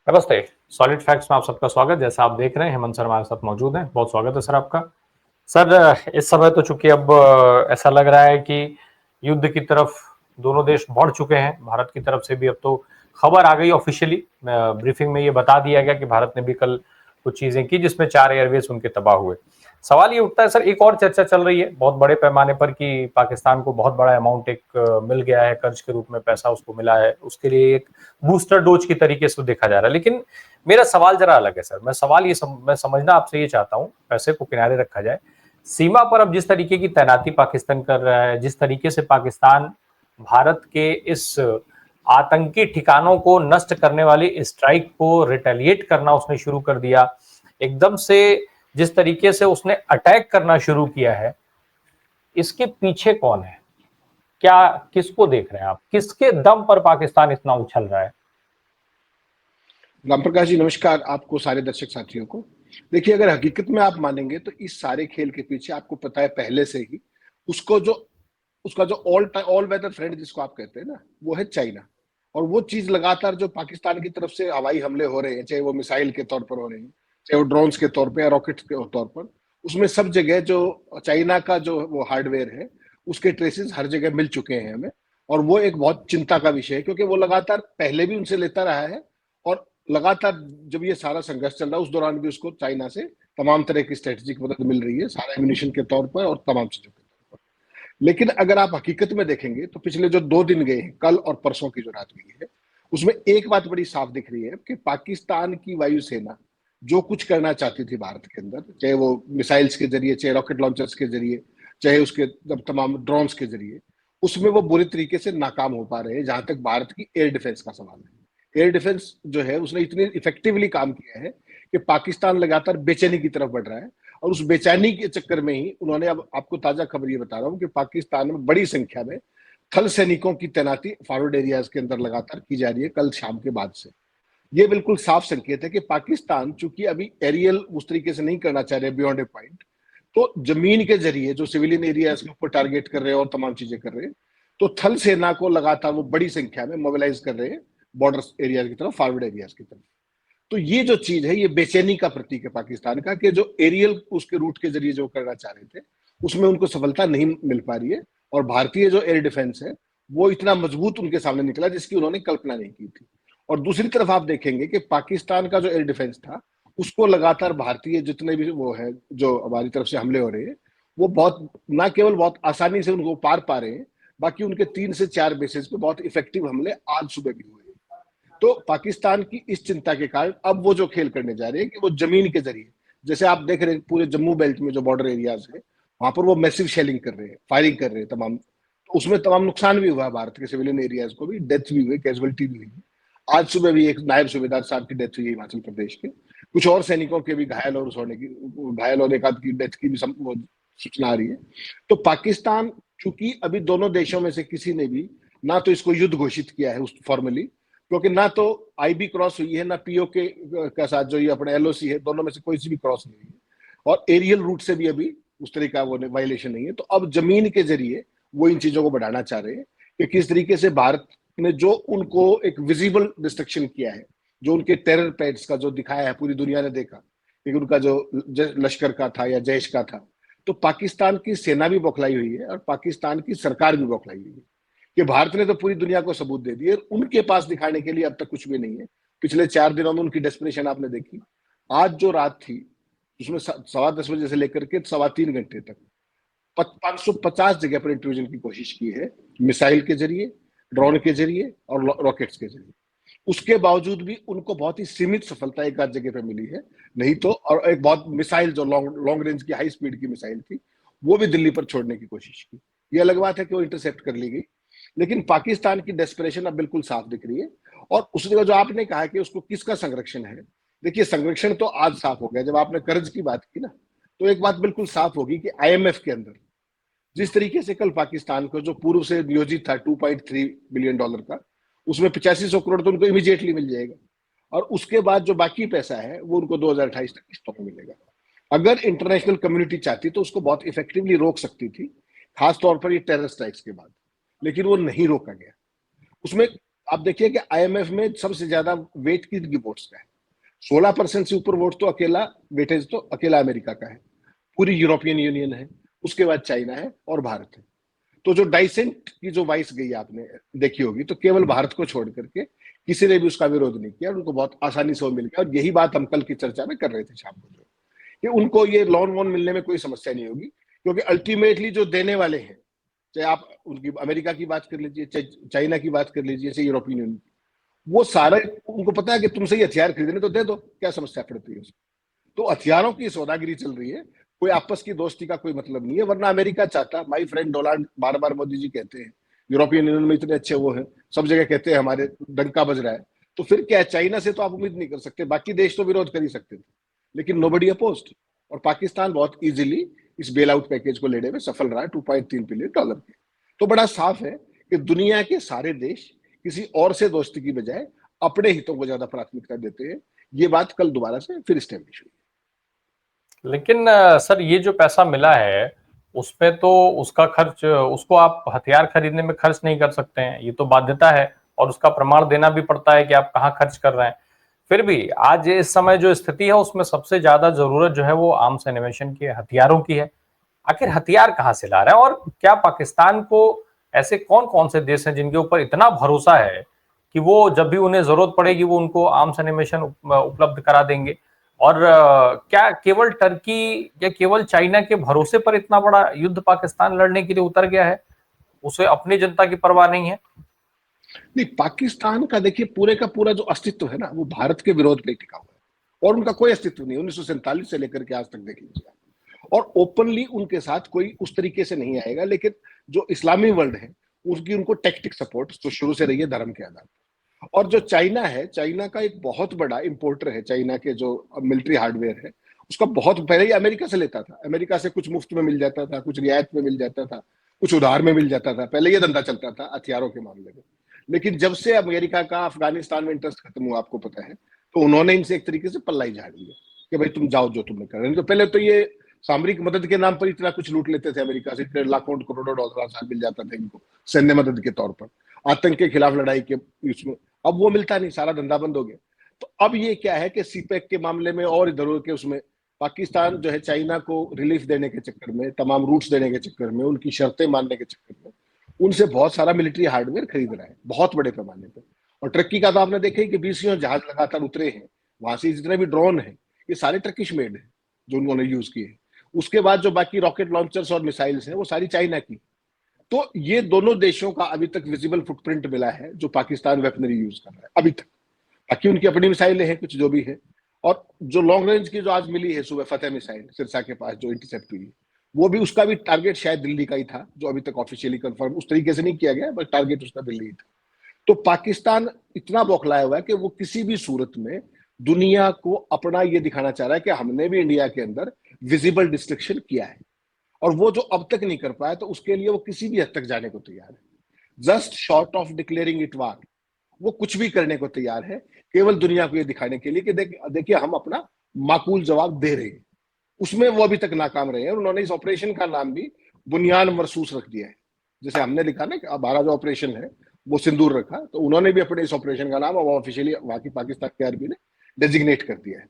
नमस्ते। Solid facts में आप सबका स्वागत। जैसा आप देख रहे हैं हेमंत सर हमारे साथ मौजूद हैं। बहुत स्वागत है सर आपका। सर इस समय तो चूंकि अब ऐसा लग रहा है कि युद्ध की तरफ दोनों देश बढ़ चुके हैं। भारत की तरफ से भी अब तो खबर आ गई ऑफिशियली, ब्रीफिंग में ये बता दिया गया कि भारत ने भी कल कुछ चीजें की जिसमें 4 एयरवेज उनके तबाह हुए। सवाल ये उठता है सर, एक और चर्चा चल रही है बहुत बड़े पैमाने पर कि पाकिस्तान को बहुत बड़ा अमाउंट एक मिल गया है, कर्ज के रूप में पैसा उसको मिला है, उसके लिए एक बूस्टर डोज की तरीके से देखा जा रहा है। लेकिन मेरा सवाल जरा अलग है सर। मैं सवाल ये मैं समझना आपसे ये चाहता हूँ, पैसे को किनारे रखा जाए, सीमा पर अब जिस तरीके की तैनाती पाकिस्तान कर रहा है, जिस तरीके से पाकिस्तान भारत के इस आतंकी ठिकानों को नष्ट करने वाली स्ट्राइक को रिटेलिएट करना उसने शुरू कर दिया, एकदम से जिस तरीके से उसने अटैक करना शुरू किया है, इसके पीछे कौन है? क्या किसको देख रहे हैं आप? किसके दम पर पाकिस्तान इतना उछल रहा है? राम प्रकाश जी नमस्कार, आपको सारे दर्शक साथियों को। देखिए, अगर हकीकत में आप मानेंगे तो इस सारे खेल के पीछे आपको पता है पहले से ही उसका जो ऑल वेदर फ्रेंड जिसको आप कहते हैं ना, वो है चाइना। और वो चीज लगातार जो पाकिस्तान की तरफ से हवाई हमले हो रहे हैं, चाहे वो मिसाइल के तौर पर हो रहे हैं, चाहे वो ड्रोन्स के तौर पर या रॉकेट के तौर पर, उसमें सब जगह जो चाइना का जो वो हार्डवेयर है उसके ट्रेसेस हर जगह मिल चुके हैं हमें। और वो एक बहुत चिंता का विषय है, क्योंकि वो लगातार पहले भी उनसे लेता रहा है और लगातार जब ये सारा संघर्ष चल रहा है उस दौरान भी उसको चाइना से तमाम तरह की स्ट्रेटेजिक मदद मिल रही है, सारा एम्यूनिशन के तौर पर और तमाम चीजों के तौर पर। लेकिन अगर आप हकीकत में देखेंगे तो पिछले जो 2 दिन गए हैं, कल और परसों की जो रात गई है, उसमें एक बात बड़ी साफ दिख रही है कि पाकिस्तान की वायुसेना जो कुछ करना चाहती थी भारत के अंदर, चाहे वो मिसाइल्स के जरिए, चाहे रॉकेट लॉन्चर्स के जरिए, चाहे उसके तमाम ड्रोन्स के जरिए, उसमें वो बुरी तरीके से नाकाम हो पा रहे हैं। जहां तक भारत की एयर डिफेंस का सवाल है, एयर डिफेंस जो है उसने इतने इफेक्टिवली काम किया है कि पाकिस्तान लगातार बेचैनी की तरफ बढ़ रहा है। और उस बेचैनी के चक्कर में ही उन्होंने, अब आपको ताजा खबर ये बता रहा हूं कि पाकिस्तान में बड़ी संख्या में थल सैनिकों की तैनाती फॉरवर्ड एरियाज के अंदर लगातार की जा रही है कल शाम के बाद से। ये बिल्कुल साफ संकेत है कि पाकिस्तान चूंकि अभी एरियल उस तरीके से नहीं करना चाह रहे बियॉन्ड ए पॉइंट, तो जमीन के जरिए जो सिविलियन एरियाज के ऊपर टारगेट कर रहे हैं और तमाम चीजें कर रहे हैं, तो थल सेना को लगातार वो बड़ी संख्या में मोबिलाइज कर रहे हैं बॉर्डर एरियाज की तरफ, फॉरवर्ड एरियाज की तरफ। तो ये जो चीज है ये बेचैनी का प्रतीक है पाकिस्तान का, कि जो एरियल उसके रूट के जरिए जो करना चाह रहे थे उसमें उनको सफलता नहीं मिल पा रही है। और भारतीय जो एयर डिफेंस है वो इतना मजबूत उनके सामने निकला जिसकी उन्होंने कल्पना नहीं की थी। और दूसरी तरफ आप देखेंगे कि पाकिस्तान का जो एयर डिफेंस था उसको लगातार भारतीय जितने भी वो है जो हमारी तरफ से हमले हो रहे हैं, वो बहुत ना केवल बहुत आसानी से उनको पार पा रहे हैं, बाकी उनके 3 से 4 बेसिस पे बहुत इफेक्टिव हमले आज सुबह भी हुए। तो पाकिस्तान की इस चिंता के कारण अब वो जो खेल करने जा रहे हैं कि वो जमीन के जरिए, जैसे आप देख रहे हैं पूरे जम्मू बेल्ट में जो बॉर्डर एरियाज है वहां पर वो मैसिव शेलिंग कर रहे हैं, फायरिंग कर रहे हैं तमाम। तो उसमें तमाम नुकसान भी हुआ, भारत के सिविलियन एरियाज को भी डेथ भी हुई, कैजुअलिटी भी हुई। आज सुबह भी एक नायब सूबेदार साहब की डेथ हुई है हिमाचल प्रदेश के। कुछ और सैनिकों के भी घायल और होने की, घायल और एक आध की डेथ की भी सूचना आ रही है। तो पाकिस्तान चूंकि अभी दोनों देशों में से किसी ने भी ना तो इसको युद्ध घोषित किया है उस फॉर्मली, क्योंकि ना तो आईबी क्रॉस हुई है ना पीओके का साथ जो ये अपने एलओसी है, दोनों में से कोई सी भी क्रॉस नहीं हुई है। और एरियल रूट से भी अभी उस तरह का वो वायलेशन नहीं है। तो अब जमीन के जरिए वो इन चीजों को बढ़ाना चाह रहे हैं कि किस तरीके से भारत ने जो उनको एक विजिबल डिस्ट्रक्शन किया है, जो उनके टेरर पैड्स का जो दिखाया है, पूरी दुनिया ने देखा कि उनका जो लश्कर का था या जैश का था, तो पाकिस्तान की सेना भी बौखलाई हुई है और पाकिस्तान की सरकार भी बौखलाई हुई है कि भारत ने तो पूरी दुनिया को सबूत दे दिए, उनके पास दिखाने के लिए अब तक कुछ भी नहीं है। पिछले 4 दिनों में उनकी डेस्परेशन आपने देखी। आज जो रात थी उसमें 10:15 बजे से लेकर के 3:15 घंटे तक 550 जगह पर इंट्रूजन की कोशिश की है, मिसाइल के जरिए, ड्रोन के जरिए और रॉकेट्स के जरिए। उसके बावजूद भी उनको बहुत ही सीमित सफलता एक आध जगह पे मिली है। नहीं तो, और एक बहुत मिसाइल जो लॉन्ग रेंज की हाई स्पीड की मिसाइल थी वो भी दिल्ली पर छोड़ने की कोशिश की। ये अलग बात है कि वो इंटरसेप्ट कर ली गई, लेकिन पाकिस्तान की डेस्परेशन अब बिल्कुल साफ दिख रही है। और उसने जो आपने कहा कि उसको किसका संरक्षण है, देखिए संरक्षण तो आज साफ हो गया। जब आपने कर्ज की बात की ना, तो एक बात बिल्कुल साफ होगी कि आईएमएफ के अंदर जिस तरीके से कल पाकिस्तान को जो पूर्व से नियोजित था $2.3 बिलियन का, उसमें 8500 करोड़ तो उनको इमीडिएटली मिल जाएगा। और उसके बाद जो बाकी पैसा है वो उनको 2028 तक किस्तों में मिलेगा। अगर इंटरनेशनल कम्युनिटी चाहती तो उसको बहुत इफेक्टिवली रोक सकती थी, खासतौर पर ये टेरर स्ट्राइक्स के बाद, लेकिन वो नहीं रोका गया। उसमें आप देखिए कि आईएमएफ में सबसे ज्यादा वेट किन रिपोर्ट्स का है, 16% से ऊपर वोट तो अकेला वेटेज तो अकेला अमेरिका का है, पूरी यूरोपियन यूनियन है, उसके बाद चाइना है और भारत है। तो जो डाइसेंट की जो वॉइस गई आपने देखी होगी, तो केवल भारत को छोड़ करके किसी ने भी उसका विरोध नहीं किया, उनको बहुत आसानी से वो मिल गया। और यही बात हम कल की चर्चा में कर रहे थे शाम को, जो कि उनको ये लोन वोन मिलने में कोई समस्या नहीं होगी, क्योंकि अल्टीमेटली जो देने वाले हैं, चाहे आप उनकी अमेरिका की बात कर लीजिए, चाहे चाइना की बात कर लीजिए, चाहे यूरोपियन यूनियन, वो सारे उनको पता है कि तुमसे ही हथियार खरीदने तो दे दो, क्या समस्या पड़ती है उसमें। तो हथियारों की सौदागिरी चल रही है, कोई आपस की दोस्ती का कोई मतलब नहीं है। वरना अमेरिका चाहता, माई फ्रेंड डोनाल्ड, बार बार मोदी जी कहते हैं, यूरोपियन यूनियन में इतने अच्छे वो हैं, सब जगह कहते हैं हमारे डंका बज रहा है, तो फिर क्या है, चाइना से तो आप उम्मीद नहीं कर सकते, बाकी देश तो विरोध कर ही सकते थे, लेकिन नोबडी अपोज्ड। और पाकिस्तान बहुत इजीली इस बेल आउट पैकेज को लेने में सफल रहा है, $2.3 बिलियन के। तो बड़ा साफ है कि दुनिया के सारे देश किसी और से दोस्ती की बजाय अपने हितों को ज्यादा प्राथमिकता देते हैं। ये बात कल दोबारा से फिर स्टैब्लिश हुई। लेकिन सर ये जो पैसा मिला है उसमें तो उसका खर्च, उसको आप हथियार खरीदने में खर्च नहीं कर सकते हैं, ये तो बाध्यता है और उसका प्रमाण देना भी पड़ता है कि आप कहाँ खर्च कर रहे हैं। फिर भी आज इस समय जो स्थिति है उसमें सबसे ज्यादा जरूरत जो है वो आर्म्स एनिमेशन की, हथियारों की है। आखिर हथियार कहाँ से ला रहे हैं, और क्या पाकिस्तान को ऐसे कौन कौन से देश हैं जिनके ऊपर इतना भरोसा है कि वो जब भी उन्हें जरूरत पड़ेगी वो उनको आर्म्स एनिमेशन उपलब्ध करा देंगे? और क्या केवल टर्की या केवल चाइना के भरोसे पर इतना बड़ा युद्ध पाकिस्तान लड़ने के लिए उतर गया है? उसे अपनी जनता की परवाह नहीं है? नहीं, पाकिस्तान का देखिए पूरे का पूरा जो अस्तित्व है ना, वो भारत के विरोध पे टिका हुआ है, और उनका कोई अस्तित्व नहीं 1947 से लेकर के आज तक देख लीजिए। और ओपनली उनके साथ कोई उस तरीके से नहीं आएगा, लेकिन जो इस्लामी वर्ल्ड है उसकी उनको टैक्टिक सपोर्ट तो शुरू से रही है धर्म के आधार पर। और जो चाइना है, चाइना का एक बहुत बड़ा इंपोर्टर है, चाइना के जो मिलिट्री हार्डवेयर है उसका बहुत पहले ही अमेरिका से लेता था। अमेरिका से कुछ मुफ्त में मिल जाता था, कुछ रियायत में मिल जाता था, कुछ उधार में मिल जाता था, पहले ये धंधा चलता था हथियारों के मामले में। लेकिन जब से अमेरिका का अफगानिस्तान में इंटरेस्ट खत्म हुआ, आपको पता है, तो उन्होंने इनसे एक तरीके से पल्ला ही झाड़ लिया कि भाई तुम जाओ जो तुमने कर रहे। तो पहले तो ये सामरिक मदद के नाम पर इतना कुछ लूट लेते थे अमेरिका से, इतने लाखों करोड़ों डॉलर मिल जाता था इनको सैन्य मदद के तौर पर, आतंक के खिलाफ लड़ाई के उसमें। अब वो मिलता नहीं, सारा धंधा बंद हो गया। तो अब ये क्या है कि सीपैक के मामले में और इधर उधर के उसमें पाकिस्तान जो है चाइना को रिलीफ देने के चक्कर में, तमाम रूट्स देने के चक्कर में, उनकी शर्तें मानने के चक्कर में उनसे बहुत सारा मिलिट्री हार्डवेयर खरीद रहा है बहुत बड़े पैमाने पर। और टर्की का तो आपने देखा ही कि 20 जहाज लगातार उतरे हैं वहां से, जितने भी ड्रोन हैं ये सारे टर्किश मेड है जो उन्होंने यूज किए। उसके बाद जो बाकी रॉकेट लॉन्चर्स और मिसाइल्स हैं वो सारी चाइना की। तो ये दोनों देशों का अभी तक विजिबल फुटप्रिंट मिला है जो पाकिस्तान वेपनरी यूज कर रहा है अभी तक। बाकी उनकी अपनी मिसाइलें हैं कुछ जो भी है, और जो लॉन्ग रेंज की जो आज मिली है सुबह फतेह मिसाइल सिरसा के पास जो इंटरसेप्ट हुई, वो भी उसका भी टारगेट शायद दिल्ली का ही था, जो अभी तक ऑफिशियली कंफर्म उस तरीके से नहीं किया गया, बट टारगेट उसका दिल्ली ही था। तो पाकिस्तान इतना बौखलाया हुआ है कि वो किसी भी सूरत में दुनिया को अपना ये दिखाना चाह रहा है कि हमने भी इंडिया के अंदर विजिबल डिस्ट्रक्शन किया है। और वो जो अब तक नहीं कर पाया, तो उसके लिए वो किसी भी हद तक जाने को तैयार है, just short of declaring it war. वो कुछ भी करने को तैयार है, केवल दुनिया को ये दिखाने के लिए कि देखिए हम अपना माकूल जवाब दे रहे हैं। उसमें वो अभी तक नाकाम रहे हैं, और उन्होंने इस ऑपरेशन का नाम भी बुनियान मरसूस रख दिया है। जैसे हमने लिखा ना कि हमारा जो ऑपरेशन है वो सिंदूर रखा, तो उन्होंने भी अपने इस ऑपरेशन का नाम ऑफिशियली वहां की पाकिस्तान की आर्मी ने डेजिग्नेट कर दिया है।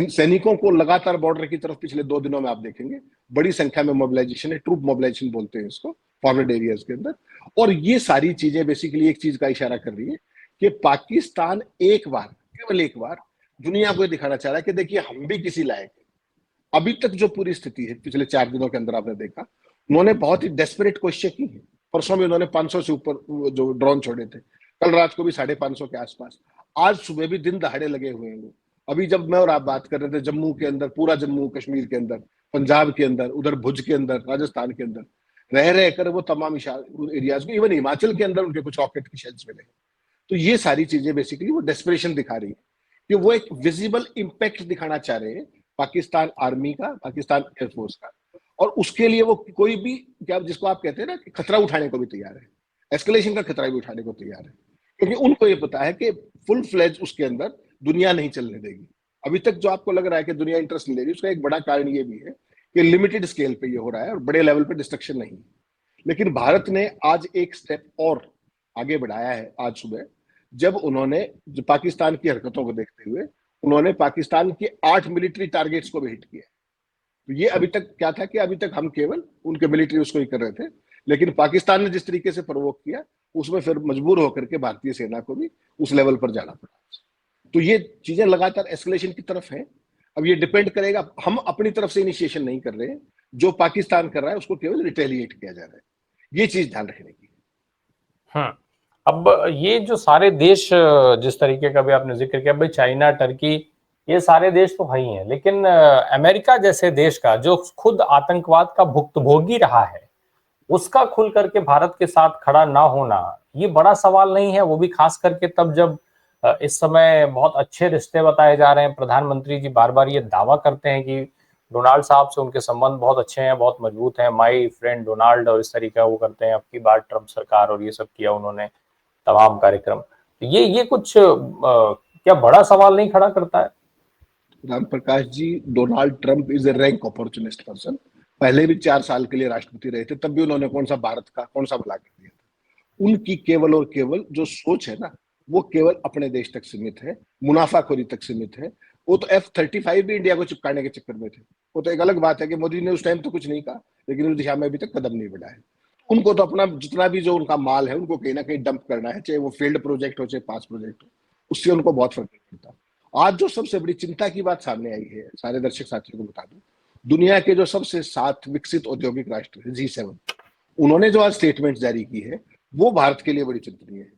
सैनिकों को लगातार बॉर्डर की तरफ पिछले 2 दिनों में आप देखेंगे बड़ी संख्या में मोबिलाइजेशन है, ट्रूप मोबिलाइजेशन बोलते हैं इसको, फॉरवर्ड एरियाज के अंदर। और ये सारी चीजें बेसिकली एक चीज का इशारा कर रही है कि पाकिस्तान एक बार, केवल एक बार दुनिया को दिखाना चाह रहा है कि देखिए हम भी किसी लायक है। अभी तक जो पूरी स्थिति है पिछले 4 दिनों के अंदर आपने देखा, उन्होंने बहुत ही डेस्परेट कोशिशें की है। परसों में उन्होंने 500 से ऊपर जो ड्रोन छोड़े थे, कल रात को भी 550 के आसपास, आज सुबह भी दिन दहाड़े लगे हुए हैं लोग। अभी जब मैं और आप बात कर रहे थे, जम्मू के अंदर, पूरा जम्मू कश्मीर के अंदर, पंजाब के अंदर, उधर भुज के अंदर, राजस्थान के अंदर रह रहे कर वो तमाम एरियाज को, इवन हिमाचल के अंदर उनके कुछ रॉकेट की शेल्स मिले। तो ये सारी चीजें बेसिकली वो डेस्परेशन दिखा रही है कि वो एक विजिबल इंपैक्ट दिखाना चाह रहे हैं पाकिस्तान आर्मी का, पाकिस्तान एयरफोर्स का। और उसके लिए वो कोई भी, क्या जिसको आप कहते हैं ना, कि खतरा उठाने को भी तैयार है, एस्केलेशन का खतरा भी उठाने को तैयार है, क्योंकि उनको ये पता है कि फुल फ्लेज उसके अंदर दुनिया नहीं चलने देगी। अभी तक जो आपको लग रहा है कि दुनिया इंटरेस्ट नहीं ले रही, उसका एक बड़ा कारण ये भी है कि लिमिटेड स्केल पे ये हो रहा है और बड़े लेवल पे डिस्ट्रक्शन नहीं है। लेकिन भारत ने आज एक स्टेप और आगे बढ़ाया है आज सुबह, जब उन्होंने जो पाकिस्तान की हरकतों को देखते हुए उन्होंने पाकिस्तान के 8 मिलिट्री टारगेट्स को भी हिट किया। तो ये अभी तक क्या था कि अभी तक हम केवल उनके मिलिट्री उसको ही कर रहे थे, लेकिन पाकिस्तान ने जिस तरीके से प्रवोक किया उसमें फिर मजबूर होकर के भारतीय सेना को भी उस लेवल पर जाना पड़ा। तो ये चीजें लगातार एस्केलेशन की तरफ है। अब ये डिपेंड करेगा, हम अपनी तरफ से इनिशिएशन नहीं कर रहे हैं, जो पाकिस्तान कर रहा है उसको केवल रिटेलिएट किया जा रहा है। ये चीज ध्यान रखने की। अब ये जो सारे देश जिस तरीके का भी आपने जिक्र किया, भाई चाइना, टर्की, ये सारे देश तो भाई हैं, लेकिन अमेरिका जैसे देश का जो खुद आतंकवाद का भुक्तभोगी रहा है, उसका खुल करके भारत के साथ खड़ा ना होना, ये बड़ा सवाल नहीं है? वो भी खास करके तब जब इस समय बहुत अच्छे रिश्ते बताए जा रहे हैं। प्रधानमंत्री जी बार बार ये दावा करते हैं कि डोनाल्ड साहब से उनके संबंध बहुत अच्छे हैं, बहुत मजबूत हैं, माई फ्रेंड डोनाल्ड, और इस तरीके का वो करते हैं। अब की बार ट्रंप सरकार और ये सब किया उन्होंने, तमाम कार्यक्रम। ये कुछ क्या बड़ा सवाल नहीं खड़ा करता है? Ram Prakash ji, Donald Trump is a rank opportunist person. पहले भी 4 साल के लिए राष्ट्रपति रहे थे, तब भी उन्होंने कौन सा भारत का कौन सा भला कर दिया था? उनकी केवल और केवल जो सोच है ना, वो केवल अपने देश तक सीमित है, मुनाफाखोरी तक सीमित है। वो तो F-35 भी इंडिया को चिपकाने के चक्कर में थे। वो तो एक अलग बात है कि मोदी ने उस टाइम तो कुछ नहीं कहा, लेकिन उस दिशा में अभी तक कदम नहीं बढ़ा है। उनको तो अपना जितना भी जो उनका माल है उनको कहीं ना कहीं डंप करना है, चाहे वो फील्ड प्रोजेक्ट हो चाहे पास प्रोजेक्ट हो, उससे उनको बहुत फर्क नहीं पड़ता। आज जो सबसे बड़ी चिंता की बात सामने आई है, सारे दर्शक साथियों को बता दूं, दुनिया के जो सबसे 7 विकसित औद्योगिक राष्ट्र है G7, उन्होंने जो आज स्टेटमेंट जारी की है वो भारत के लिए बड़ी चिंतनीय है।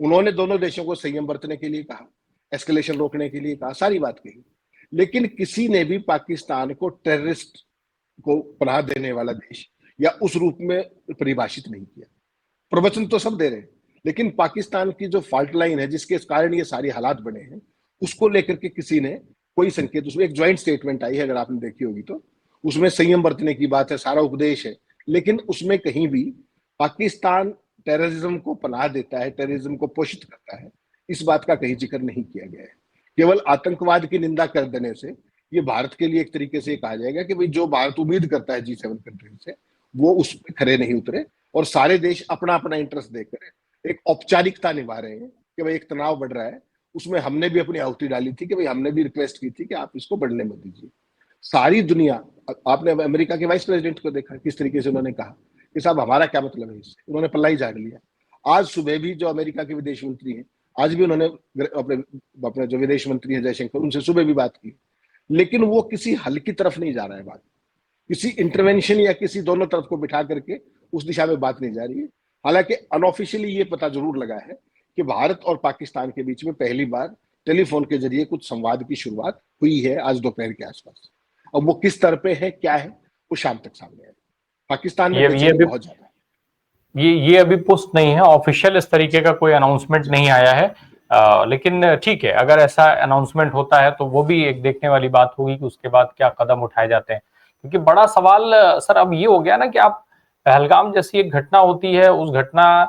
उन्होंने दोनों देशों को संयम बरतने के लिए कहा, एस्केलेशन रोकने के लिए कहा, सारी बात कही, लेकिन किसी ने भी पाकिस्तान को टेररिस्ट को पनाह देने वाला देश या उस रूप में परिभाषित नहीं किया। प्रवचन तो सब दे रहे हैं, लेकिन पाकिस्तान की जो फॉल्ट लाइन है जिसके कारण ये सारी हालात बने हैं, उसको लेकर के किसी ने कोई संकेत, उसमें एक ज्वाइंट स्टेटमेंट आई है अगर आपने देखी होगी तो, उसमें संयम बरतने की बात है, सारा उपदेश है, लेकिन उसमें कहीं भी पाकिस्तान टेररिज्म को पनाह देता है, टेररिज्म को पोषित करता है, इस बात का कहीं जिक्र नहीं किया गया है। केवल आतंकवाद की निंदा कर देने से ये भारत के लिए एक तरीके से कहा जाएगा कि भाई जो भारत उम्मीद करता है G7 कंट्री से, वो उस पर खरे नहीं उतरे और सारे देश अपना अपना इंटरेस्ट देकर एक औपचारिकता निभा रहे हैं कि भाई एक तनाव बढ़ रहा है, उसमें हमने भी अपनी आहुति डाली थी कि भाई हमने भी रिक्वेस्ट की थी कि आप इसको बढ़ने मत दीजिए। सारी दुनिया, आपने अमेरिका के वाइस प्रेसिडेंट को देखा किस तरीके से उन्होंने कहा कि साहब हमारा क्या मतलब है इससे, उन्होंने पल्ला ही झाड़ लिया। आज सुबह भी जो अमेरिका के विदेश मंत्री हैं, आज भी उन्होंने अपने अपने जो विदेश मंत्री हैं जयशंकर, उनसे सुबह भी बात की, लेकिन वो किसी हल की तरफ नहीं जा रहा है बात, किसी इंटरवेंशन या किसी दोनों तरफ को बिठा करके उस दिशा में बात नहीं जा रही है। हालांकि अनऑफिशियली ये पता जरूर लगा है कि भारत और पाकिस्तान के बीच में पहली बार टेलीफोन के जरिए कुछ संवाद की शुरुआत हुई है आज दोपहर के आसपास। अब वो किस तरह पे है, क्या है, वो शाम तक सामने आएगा। पाकिस्तान में बेचैनी बहुत ज्यादा है। ये अभी पुष्ट नहीं है, ऑफिशियल इस तरीके का कोई अनाउंसमेंट नहीं आया है, लेकिन ठीक है, अगर ऐसा अनाउंसमेंट होता है तो वो भी एक देखने वाली बात होगी कि उसके बाद क्या कदम उठाए जाते हैं। क्योंकि बड़ा सवाल सर अब ये हो गया ना कि आप पहलगाम जैसी एक घटना होती है, उस घटना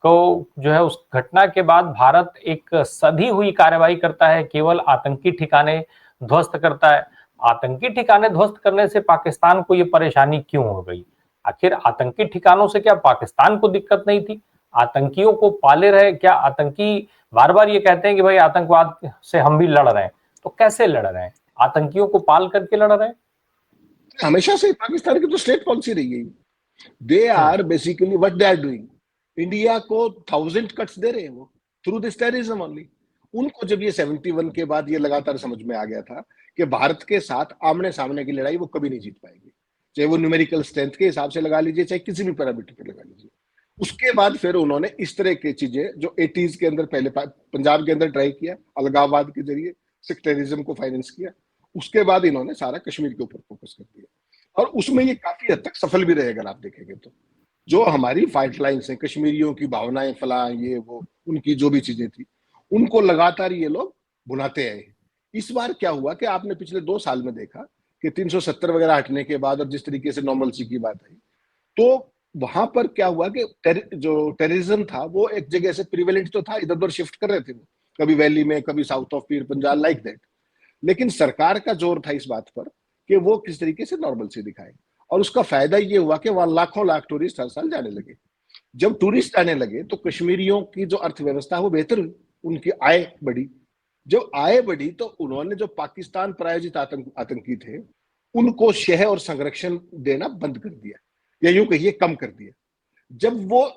को जो है, उस घटना के बाद भारत एक सधी हुई कार्रवाई करता है, केवल आतंकी ठिकाने ध्वस्त करता है। आतंकी ठिकाने ध्वस्त करने से पाकिस्तान को ये परेशानी क्यों हो गई? आखिर आतंकी ठिकानों से क्या पाकिस्तान को दिक्कत नहीं थी? आतंकियों को पाले रहे, क्या आतंकी बार बार ये कहते हैं कि भाई आतंकवाद से हम भी लड़ रहे हैं, तो कैसे लड़ रहे हैं? आतंकियों को पाल करके लड़ रहे हैं? हमेशा से पाकिस्तान की तो स्टेट पॉलिसी रही है, they are basically what they are doing, India को 1000 कट्स दे रहे हैं वो थ्रू दिस टेररिज्म ओनली। उनको जब ये 71 के बाद ये लगातार समझ में आ गया था कि भारत के साथ आमने सामने की लड़ाई वो कभी नहीं जीत पाएंगे, चाहे वो न्यूमेरिकल स्ट्रेंथ के हिसाब से लगा लीजिए, चाहे किसी भी पैरामीटर पे लगा लीजिए। उसके बाद फिर उन्होंने इस तरह की चीजें जो 80s के अंदर पहले पंजाब के अंदर ट्राई किया, अलगाववाद के जरिए सेक्टरिज्म को फाइनेंस किया, उसके बाद इन्होंने सारा कश्मीर के ऊपर फोकस कर दिया और उसमें ये काफी हद तक सफल भी रहे अगर आप देखेंगे तो। जो हमारी फाइट लाइन्स हैं, कश्मीरियों की भावनाएं, फला ये वो, उनकी जो भी चीजें थी, उनको लगातार ये लोग भुनाते आए। इस बार क्या हुआ कि आपने पिछले 2 साल में देखा कि 370 वगैरह हटने के बाद और जिस तरीके से नॉर्मलसी की बात आई, तो वहां पर क्या हुआ कि जो टेररिज्म था वो एक जगह से प्रिवेलेंट तो था, इधर उधर शिफ्ट कर रहे थे वो, कभी वैली में, कभी south of Pir Panjal, like that. लेकिन सरकार का जोर था इस बात पर कि वो किस तरीके से नॉर्मलसी दिखाए, और उसका फायदा ये हुआ कि वहां लाखों लाख टूरिस्ट हर साल जाने लगे। जब टूरिस्ट आने लगे तो कश्मीरियों की जो अर्थव्यवस्था है वो बेहतर हुई, उनकी आय बढ़ी। जब आय बढ़ी तो उन्होंने जो पाकिस्तान प्रायोजित आतंकी थे उनको शह और संरक्षण देना बंद कर दिया, या यूं कहिए कम कर दिया।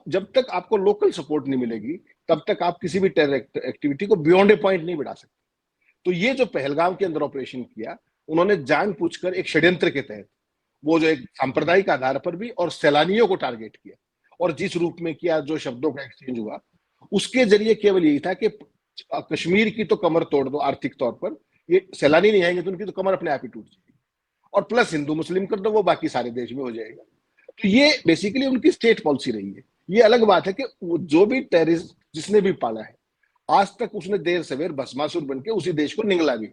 जब तक आपको लोकल सपोर्ट नहीं मिलेगी तब तक आप किसी भी टेरर एक्टिविटी को बियॉन्ड ए पॉइंट नहीं बढ़ा सकते। तो ये जो पहलगाम के अंदर ऑपरेशन किया, उन्होंने जानबूझकर एक षड्यंत्र के तहत, वो जो एक सांप्रदायिक आधार पर भी और सैलानियों को टारगेट किया, और जिस रूप में किया, जो शब्दों का एक्सचेंज हुआ, उसके जरिए केवल यही था कि कश्मीर की तो कमर तोड़ दो आर्थिक तौर पर, ये सैलानी नहीं आएंगे तो उनकी तो कमर अपने आप ही टूट जाएगी, और प्लस हिंदू मुस्लिम कर दो, वो बाकी सारे देश में हो जाएगा। तो ये बेसिकली उनकी स्टेट पॉलिसी रही है। ये अलग बात है कि जो भी टेररिस्ट जिसने भी पाला है, आज तक उसने देर सवेर भस्मासुर बन के उसी देश को निगला भी।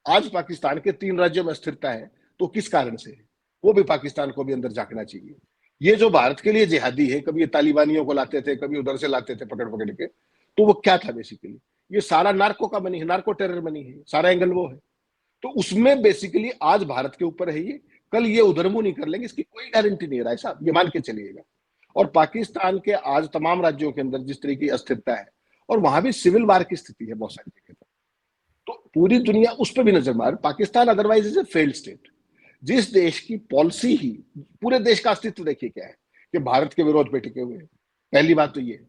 आज पाकिस्तान के 3 राज्यों में स्थिरता है तो किस कारण से है, वो भी पाकिस्तान को भी अंदर झांकना चाहिए। ये जो भारत के लिए जिहादी है, कभी ये तालिबानियों को लाते थे, कभी उधर से लाते थे पकड़ पकड़ के, तो वो क्या था बेसिकली, ये सारा नार्को का मनी है, नार्को टेरर मनी है, सारा एंगल वो है। तो उसमें बेसिकली आज भारत के ऊपर है ये, कल ये उधर मुंह नहीं कर लेंगे, इसकी कोई गारंटी नहीं है राय साहब, ये मान के चलिएगा। और पाकिस्तान के आज तमाम राज्यों के अंदर जिस तरीके की अस्थिरता है, और वहां भी सिविल वार की स्थिति है बहुत सारी जगह पर, तो पूरी दुनिया उस पर भी नजर मार। Pakistan otherwise is a failed state. जिस देश की पॉलिसी ही, पूरे देश का अस्तित्व देखिए क्या है, कि भारत के विरोध पे टिके हुए हैं, पहली बात तो ये है।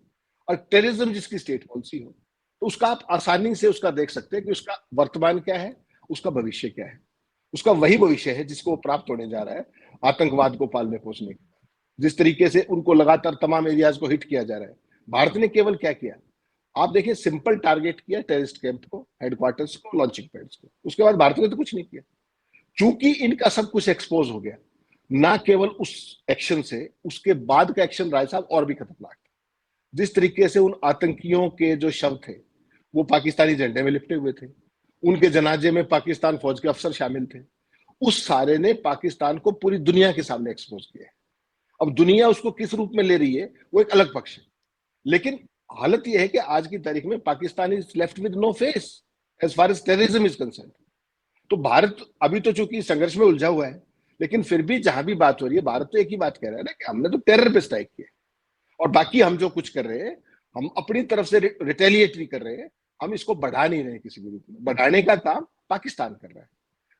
और टेररिज्म जिसकी स्टेट पॉलिसी हो, तो उसका आप आसानी से उसका देख सकते हैं कि उसका वर्तमान क्या है, उसका भविष्य क्या है। उसका वही भविष्य है जिसको वो प्राप्त होने जा रहा है आतंकवाद को पालने पोसने के बाद। जिस तरीके से उनको लगातार तमाम एरियाज को हिट किया जा रहा है, भारत ने केवल क्या किया, आप देखिए, सिंपल टारगेट किया टेररिस्ट कैंप को, हेडक्वार्टर्स को, लॉन्चिंग पैड्स को, उसके बाद भारत ने तो कुछ नहीं किया। चूंकि इनका सब कुछ एक्सपोज हो गया, ना केवल उस एक्शन से, उसके बाद का एक्शन राय साहब और भी खतरनाक था। जिस तरीके से उन आतंकियों के जो शव थे वो पाकिस्तानी झंडे में लिपटे हुए थे, उनके जनाजे में पाकिस्तान फौज के अफसर शामिल थे, उस सारे ने पाकिस्तान को पूरी दुनिया के सामने एक्सपोज किया है। अब दुनिया उसको किस रूप में ले रही है वो एक अलग पक्ष है, लेकिन हालत यह है कि आज की तारीख में Pakistan is left with no face as far as terrorism is concern. तो भारत अभी तो चूंकि संघर्ष में उलझा हुआ है, लेकिन फिर भी जहां भी बात हो रही है, भारत तो एक ही बात कह रहा है ना कि हमने तो टेरर पे स्ट्राइक किया, और बाकी हम जो कुछ कर रहे हैं, हम अपनी तरफ से रिटेलिएटरी कर रहे हैं, हम इसको बढ़ा नहीं रहे किसी भी रूप में। बढ़ाने का काम पाकिस्तान कर रहा है।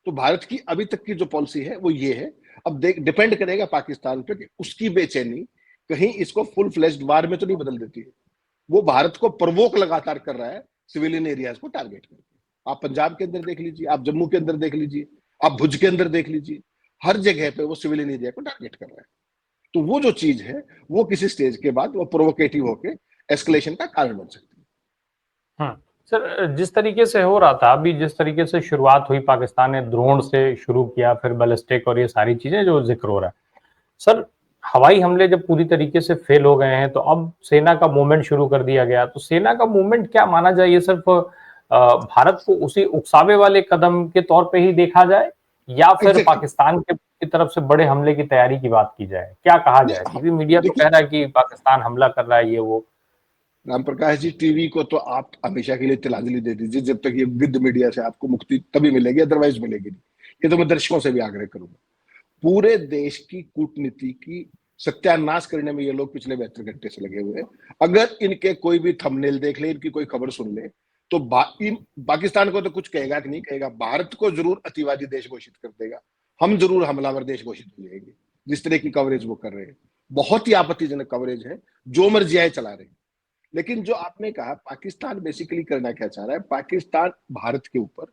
तो भारत की अभी तक की जो पॉलिसी है वो ये है। अब डिपेंड करेगा पाकिस्तान पे कि उसकी बेचैनी कहीं इसको फुल फ्लेज्ड वार में तो नहीं बदल देती है। वो भारत को प्रवोक लगातार कर रहा है सिविलियन एरियाज को टारगेट करके। आप पंजाब के अंदर देख लीजिए, आप जम्मू के अंदर देख लीजिए, आप भुज के अंदर देख लीजिए, हर जगह पे वो सिविलियन एरिया को टारगेट कर रहा है। तो वो जो चीज है वो किसी स्टेज के बाद वो प्रोवोकेटिव होके एस्केलेशन का कारण बन सकती है। सर, जिस तरीके से हो रहा था अभी, जिस तरीके से शुरुआत हुई, पाकिस्तान ने ड्रोन से शुरू किया, फिर बैलिस्टिक और ये सारी चीजें जो जिक्र हो रहा है, सर हवाई हमले जब पूरी तरीके से फेल हो गए हैं तो अब सेना का मूवमेंट शुरू कर दिया गया। तो सेना का मूवमेंट क्या माना जाए, ये सिर्फ भारत को उसी उकसावे वाले कदम के तौर पे ही देखा जाए, या फिर पाकिस्तान की तरफ से बड़े हमले की तैयारी की बात की जाए, क्या कहा जाए? क्योंकि मीडिया तो कह रहा है कि पाकिस्तान हमला कर रहा है, ये वो। राम प्रकाश जी, टीवी को तो आप हमेशा के लिए तिलांजलि दे दीजिए, जब तक ये गिद्ध मीडिया से आपको मुक्ति तभी मिलेगी, अदरवाइज मिलेगी नहीं। ये तो मैं दर्शकों से भी आग्रह करूंगा। पूरे देश की कूटनीति की सत्यानाश करने में ये लोग पिछले 72 घंटे से लगे हुए हैं। अगर इनके कोई भी थंबनेल देख ले, इनकी कोई खबर सुन ले, तो पाकिस्तान को तो कुछ कहेगा कि नहीं कहेगा, भारत को जरूर अतिवादी देश घोषित कर देगा, हम जरूर हमलावर देश घोषित हो जाएंगे। जिस तरह की कवरेज वो कर रहे हैं, बहुत ही आपत्तिजनक कवरेज है, जो मर्जी आए चला रहे हैं। लेकिन जो आपने कहा पाकिस्तान बेसिकली करना क्या चाह रहा है, पाकिस्तान भारत के ऊपर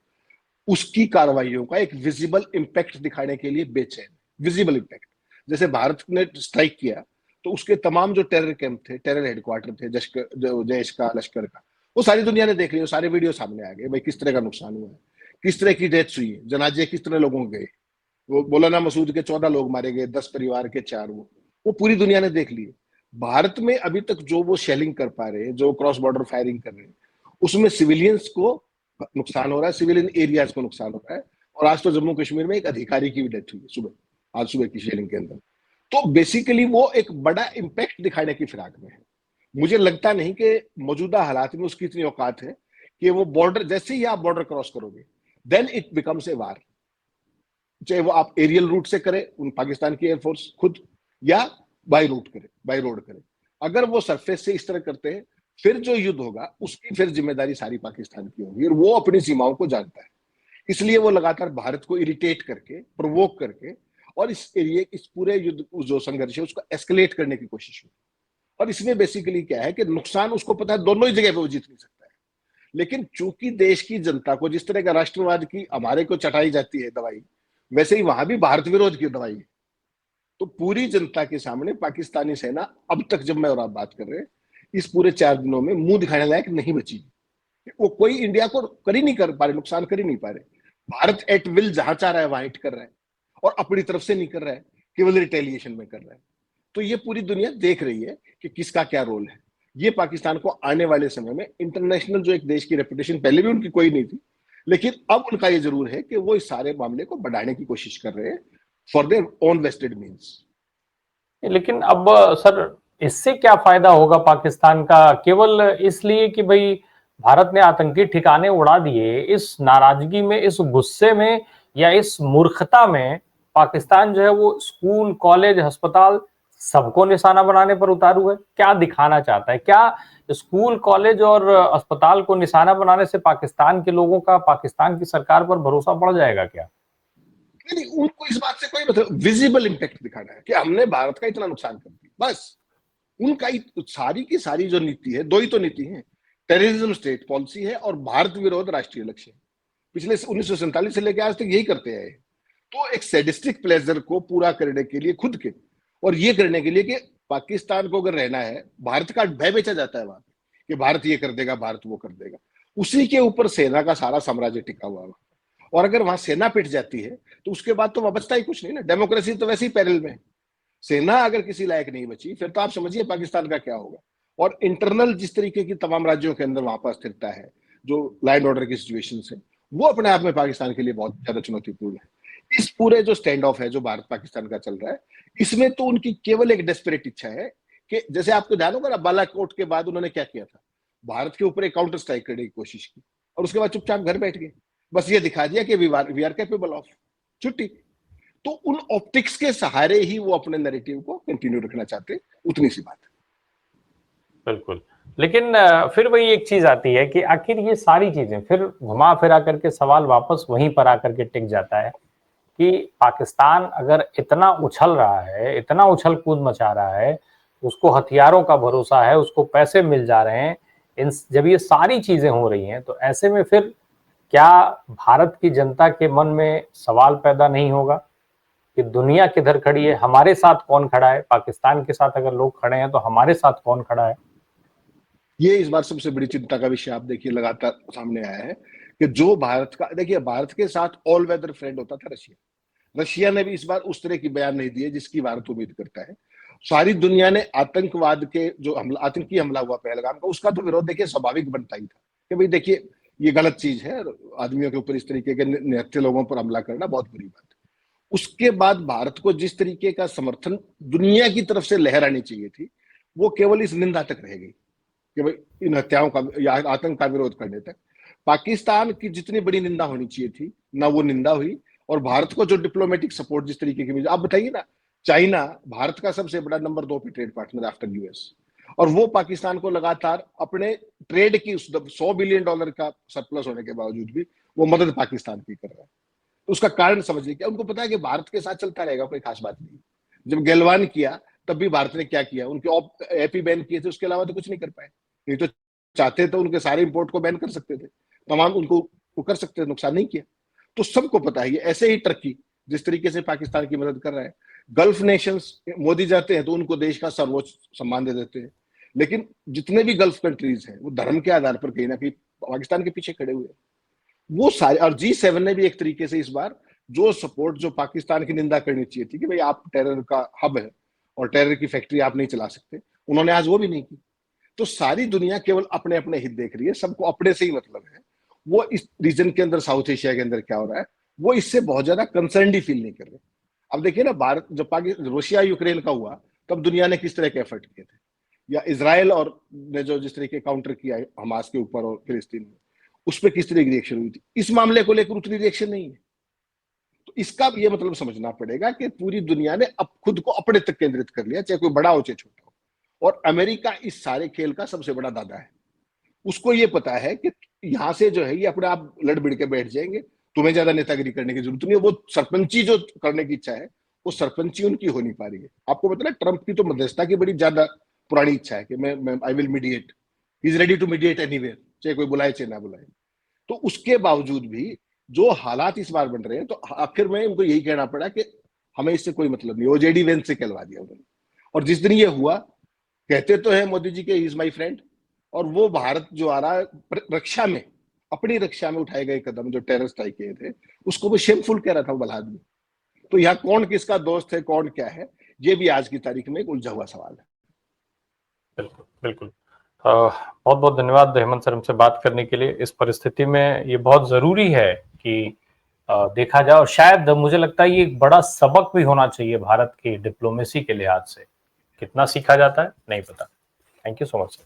उसकी कार्रवाइयों का एक विजिबल इंपैक्ट दिखाने के लिए बेचैन। विजिबल इंपैक्ट, जैसे भारत ने स्ट्राइक किया तो उसके तमाम जो टेरर कैंप थे, टेरर हेडक्वार्टर थे, जैश का, लश्कर का, वो सारी दुनिया ने देख लिया, सारे वीडियो सामने आ गए भाई, किस तरह का नुकसान हुआ है, किस तरह की डेथ्स हुई है, जनाजे किस तरह लोगों के गए। वो मौलाना मसूद के 14 लोग मारे गए, 10 परिवार के 4, वो पूरी दुनिया ने देख लिए। भारत में अभी तक जो वो शेलिंग कर पा रहे हैं, जो क्रॉस बॉर्डर फायरिंग कर रहे हैं, उसमें सिविलियंस को नुकसान हो रहा है, सिविलियन एरियाज को नुकसान हो रहा है। और आज तो जम्मू कश्मीर में एक अधिकारी की भी डेथ हुई है सुबह, आज सुबह की शेलिंग के अंदर। तो बेसिकली वो एक बड़ा इंपैक्ट दिखाने की फिराक में है। मुझे लगता नहीं कि मौजूदा हालात में उसकी इतनी औकात है कि वो बॉर्डर, जैसे ही आप बॉर्डर क्रॉस करोगे देन इट बिकम्स ए वार। चाहे वो आप एरियल रूट से करें, उन पाकिस्तान की एयरफोर्स खुद, या बाई रूट करे, बाई रोड करे। अगर वो सरफेस से इस तरह करते हैं, फिर जो युद्ध होगा उसकी फिर जिम्मेदारी सारी पाकिस्तान की होगी, और वो अपनी सीमाओं को जानता है। इसलिए वो लगातार भारत को इरिटेट करके, प्रोवोक करके, और इस एरिया, इस पूरे युद्ध जो संघर्ष है उसको एस्केलेट करने की कोशिश हुई। और इसमें बेसिकली क्या है कि नुकसान उसको पता है दोनों ही जगह पे वो जीत नहीं सकता है, लेकिन चूंकि देश की जनता को जिस तरह का राष्ट्रवाद की हमारे को चटाई जाती है दवाई, वैसे ही वहां भी भारत विरोध की दवाई है। तो पूरी जनता के सामने पाकिस्तानी सेना अब तक, जब मैं और आप बात कर रहे हैं, इस पूरे 4 दिनों में मुंह दिखाने लायक नहीं बची। वो कोई इंडिया को कर ही नहीं कर पा रहे, नुकसान कर ही नहीं पा रहे। भारत एट विल जहां चाह रहा है वहां हिट कर रहा है, और अपनी तरफ से नहीं कर रहा है, केवल रिटेलिएशन में कर रहा है। तो ये पूरी दुनिया देख रही है कि किसका क्या रोल है। ये पाकिस्तान को आने वाले समय में इंटरनेशनल जो एक देश की रेपुटेशन पहले भी उनकी कोई नहीं थी, लेकिन अब उनका ये जरूर है कि वो इस सारे मामले को बढ़ाने की कोशिश कर रहे हैं for their own vested means. लेकिन अब सर, इससे क्या फायदा होगा पाकिस्तान का? केवल इसलिए कि भाई भारत ने आतंकी ठिकाने उड़ा दिए, इस नाराजगी में, इस गुस्से में या इस मूर्खता में पाकिस्तान जो है वो स्कूल, कॉलेज, अस्पताल सबको निशाना बनाने पर उतारू है? क्या दिखाना चाहता है? क्या स्कूल, कॉलेज और अस्पताल को निशाना बनाने से पाकिस्तान के लोगों का पाकिस्तान की सरकार पर भरोसा बढ़ जाएगा क्या? नहीं, उनको इस बात से कोई मतलब, विजिबल इंपैक्ट दिखाना है कि हमने भारत का इतना नुकसान कर दिया, बस। उनका सारी की सारी जो नीति है, दो ही तो नीति है, टेररिज्म स्टेट पॉलिसी है और भारत विरोध राष्ट्रीय लक्ष्य है। पिछले 1947 से लेकर आज तक यही करते आए। तो एक सैडिस्टिक प्लेजर को पूरा करने के लिए खुद के, और ये करने के लिए कि पाकिस्तान को अगर रहना है, भारत का भय बेचा जाता है वहां पे कि भारत ये कर देगा, भारत वो कर देगा। उसी के ऊपर सेना का सारा साम्राज्य टिका हुआ है। और अगर वहां सेना पिट जाती है तो उसके बाद तो वहां बचता ही कुछ नहीं ना। डेमोक्रेसी तो वैसे ही पैरल में है। सेना अगर किसी लायक नहीं बची, फिर तो आप समझिए पाकिस्तान का क्या होगा। और इंटरनल जिस तरीके की तमाम राज्यों के अंदर वहां पर स्थिरता है, जो लॉ एंड ऑर्डर की सिचुएशन है, वो अपने आप में पाकिस्तान के लिए बहुत ज्यादा चुनौतीपूर्ण है। इस पूरे जो स्टैंड ऑफ है जो भारत पाकिस्तान का चल रहा है, इसमें तो उनकी केवल एक डेस्परेट इच्छा है कि, जैसे आपको ध्यान होगा ना, बालाकोट के बाद उन्होंने क्या किया था, भारत के ऊपर एक काउंटर स्ट्राइक करने की कोशिश की, और उसके बाद चुपचाप घर बैठ गए। बस ये दिखा दिया कि वी आर कैपेबल ऑफ, छुट्टी। तो उन ऑप्टिक्स के सहारे ही वो अपने नैरेटिव को कंटिन्यू रखना चाहते, उतनी सी बात है। बिल्कुल। लेकिन फिर वही एक चीज आती है कि आखिर ये सारी चीजें फिर घुमा फिरा करके सवाल वापस वहीं पर आकर के टिक जाता है कि पाकिस्तान अगर इतना उछल रहा है, इतना उछल कूद मचा रहा है, उसको हथियारों का भरोसा है, उसको पैसे मिल जा रहे हैं, जब ये सारी चीजें हो रही हैं, तो ऐसे में फिर क्या भारत की जनता के मन में सवाल पैदा नहीं होगा कि दुनिया किधर खड़ी है, हमारे साथ कौन खड़ा है? पाकिस्तान के साथ अगर लोग खड़े हैं तो हमारे साथ कौन खड़ा है? ये इस बार सबसे बड़ी चिंता का विषय आप देखिए लगातार सामने आया है कि जो भारत का, देखिए भारत के साथ ऑल वेदर फ्रेंड होता था रशिया। रशिया ने भी इस बार उस तरह की बयान नहीं दिए जिसकी भारत उम्मीद करता है। सारी दुनिया ने आतंकवाद के जो आतंकी हमला हुआ पहलगाम का, उसका तो विरोध देखिए स्वाभाविक बनता ही था कि भाई देखिए ये गलत चीज है, आदमियों के ऊपर इस तरीके के निहत्थे लोगों पर हमला करना बहुत बुरी बात है। उसके बाद भारत को जिस तरीके का समर्थन दुनिया की तरफ से लहर आनी चाहिए थी, वो केवल इस निंदा तक रह गई कि भाई इन हत्याओं का या आतंक का विरोध करने तक। पाकिस्तान की जितनी बड़ी निंदा होनी चाहिए थी ना, वो निंदा हुई। और भारत को जो डिप्लोमेटिक सपोर्ट जिस तरीके की मिली, आप बताइए ना, चाइना भारत का सबसे बड़ा नंबर 2 पे ट्रेड पार्टनर आफ्टर यूएस, और वो पाकिस्तान को लगातार अपने ट्रेड की उस $100 बिलियन का सरप्लस होने के बावजूद भी वो मदद पाकिस्तान की कर रहा है। तो उसका कारण समझिए क्या, उनको पता है कि भारत के साथ चलता रहेगा, कोई खास बात नहीं। जब गलवान किया तब भी भारत ने क्या किया, उनके एपी बैन किए थे, उसके अलावा तो कुछ नहीं कर पाए। नहीं तो चाहते तो उनके सारे इंपोर्ट को बैन कर सकते थे, तमाम उनको वो कर सकते थे, नुकसान नहीं किया। तो सबको पता है। ऐसे ही टर्की जिस तरीके से पाकिस्तान की मदद कर रहा है, गल्फ नेशंस, मोदी जाते हैं तो उनको देश का सर्वोच्च सम्मान दे देते हैं, लेकिन जितने भी गल्फ कंट्रीज हैं वो धर्म के आधार पर कहीं ना कहीं पाकिस्तान के पीछे खड़े हुए हैं। वो सारे, और G7 ने भी एक तरीके से इस बार जो सपोर्ट, जो पाकिस्तान की निंदा करनी चाहिए थी कि भाई आप टेरर का हब है और टेरर की फैक्ट्री आप नहीं चला सकते, उन्होंने आज वो भी नहीं की। तो सारी दुनिया केवल अपने अपने हित देख रही है, सबको अपने से ही मतलब है। वो इस रीजन के अंदर, साउथ एशिया के अंदर क्या हो रहा है, वो इससे बहुत ज्यादा कंसर्न ही फील नहीं कर रहे। अब देखिए ना, भारत जब पाकिस्तान, रशिया यूक्रेन का हुआ, तब दुनिया ने किस तरह के एफर्ट किए थे, या इसराइल और ने जो जिस तरीके काउंटर किया हमास के ऊपर और फिलिस्तीन में, उस पर किस तरह की रिएक्शन हुई थी। इस मामले को लेकर उतनी रिएक्शन नहीं है। तो इसका ये मतलब समझना पड़ेगा कि पूरी दुनिया ने अब खुद को अपने तक केंद्रित कर लिया, चाहे कोई बड़ा हो चाहे छोटा हो। और अमेरिका इस सारे खेल का सबसे बड़ा दादा है। उसको ये पता है कि यहाँ से जो है ये अपने आप लड़ भिड़ के बैठ जाएंगे, तुम्हें ज्यादा नेतागिरी करने की जरूरत नहीं है। वो सरपंची जो करने की इच्छा है, वो सरपंची उनकी हो नहीं पा रही है। आपको पता है ट्रंप की तो मध्यस्थता की बड़ी ज्यादा पुरानी इच्छा है कि मैं I will mediate, he is ready to mediate anywhere, चाहे कोई बुलाए चाहे ना बुलाए। तो उसके बावजूद भी जो हालात इस बार बन रहे हैं, तो आखिर में उनको यही कहना पड़ा कि हमें इससे कोई मतलब नहीं। वो जेडी वेंस से कहलवा दिया उन्होंने। और जिस दिन ये हुआ, कहते तो है मोदी जी के इज माई फ्रेंड, और वो भारत जो आ रहा रक्षा में, अपनी रक्षा में उठाए गए कदम जो टेरर स्ट्राइक किए थे, उसको वो शेमफुल कह रहा था वो भला आदमी। तो यहाँ कौन किसका दोस्त है, कौन क्या है, ये भी आज की तारीख में एक उलझा हुआ सवाल है। बिल्कुल बिल्कुल। बहुत बहुत धन्यवाद हेमंत सर हमसे बात करने के लिए। इस परिस्थिति में ये बहुत जरूरी है कि देखा जाए, और शायद मुझे लगता है ये एक बड़ा सबक भी होना चाहिए भारत की डिप्लोमेसी के लिहाज से। कितना सीखा जाता है नहीं पता। Thank you so much sir.